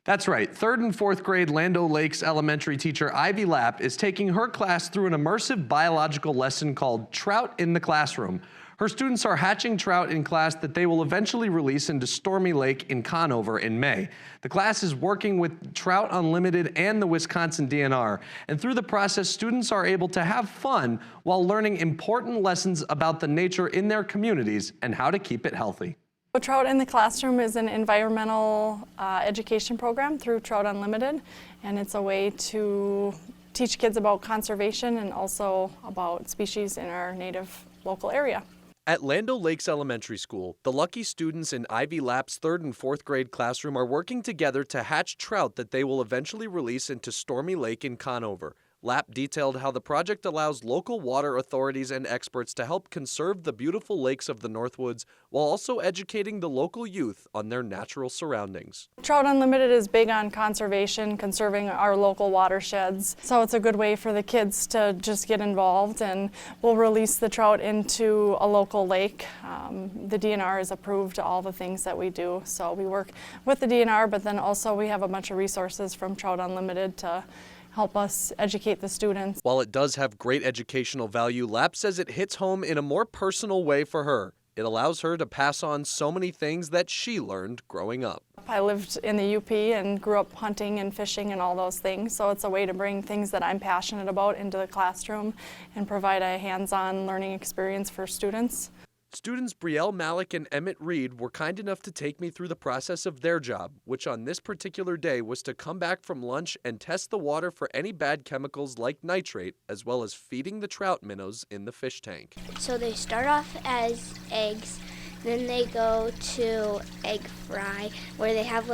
That's right. 3rd and 4th grade Lando Lakes elementary teacher Ivy Lapp is taking her class through an immersive biological lesson called Trout in the Classroom. Her students are hatching trout in class that they will eventually release into Stormy Lake in Conover in May. The class is working with Trout Unlimited and the Wisconsin DNR, and through the process, students are able to have fun while learning important lessons about the nature in their communities and how to keep it healthy. Trout in the Classroom is an environmental education program through Trout Unlimited, and it's a way to teach kids about conservation and also about species in our native local area. At Lando Lakes Elementary School, the lucky students in Ivy Lapp's 3rd and 4th grade classroom are working together to hatch trout that they will eventually release into Stormy Lake in Conover. Lapp detailed how the project allows local water authorities and experts to help conserve the beautiful lakes of the Northwoods while also educating the local youth on their natural surroundings. Trout Unlimited is big on conservation, conserving our local watersheds. So it's a good way for the kids to just get involved, and we'll release the trout into a local lake. The DNR is approved to all the things that we do. So we work with the DNR, but then also we have a bunch of resources from Trout Unlimited to help us educate the students. While it does have great educational value, Lapp says it hits home in a more personal way for her. It allows her to pass on so many things that she learned growing up. I lived in the UP and grew up hunting and fishing and all those things, so it's a way to bring things that I'm passionate about into the classroom and provide a hands-on learning experience for students. Students Brielle Malik and Emmett Reed were kind enough to take me through the process of their job, which on this particular day was to come back from lunch and test the water for any bad chemicals like nitrate, as well as feeding the trout minnows in the fish tank. So they start off as eggs, then they go to egg fry, where they have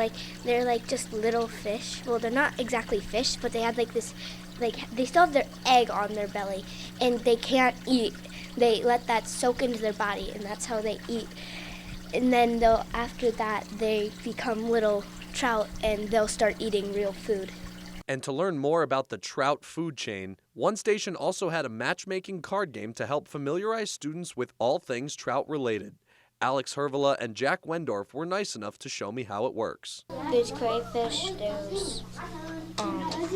they're like just little fish. Well, they're not exactly fish, but they have this, they still have their egg on their belly, and they can't eat. They let that soak into their body, and that's how they eat. And then after that, they become little trout, and they'll start eating real food. And to learn more about the trout food chain, one station also had a matchmaking card game to help familiarize students with all things trout related. Alex Hervela and Jack Wendorf were nice enough to show me how it works. There's crayfish,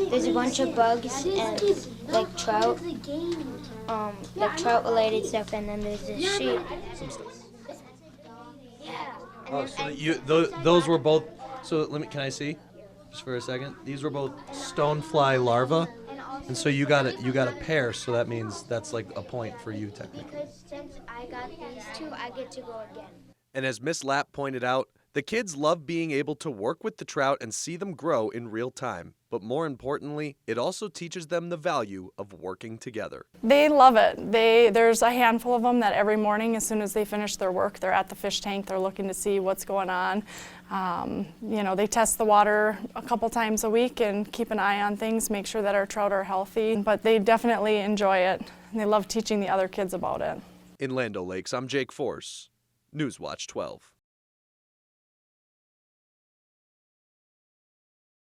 there's a bunch of bugs and like trout, like trout related stuff, and then there's this sheep. Oh, so those were both, so can I see? Just for a second. These were both stonefly larvae, and so you got a pair, so that means that's like a point for you technically. Because since I got these two, I get to go again. And as Miss Lapp pointed out, the kids love being able to work with the trout and see them grow in real time. But more importantly, it also teaches them the value of working together. They love it. There's a handful of them that every morning, as soon as they finish their work, they're at the fish tank, they're looking to see what's going on. They test the water a couple times a week and keep an eye on things, make sure that our trout are healthy. But they definitely enjoy it, and they love teaching the other kids about it. In Lando Lakes, I'm Jake Force, Newswatch 12.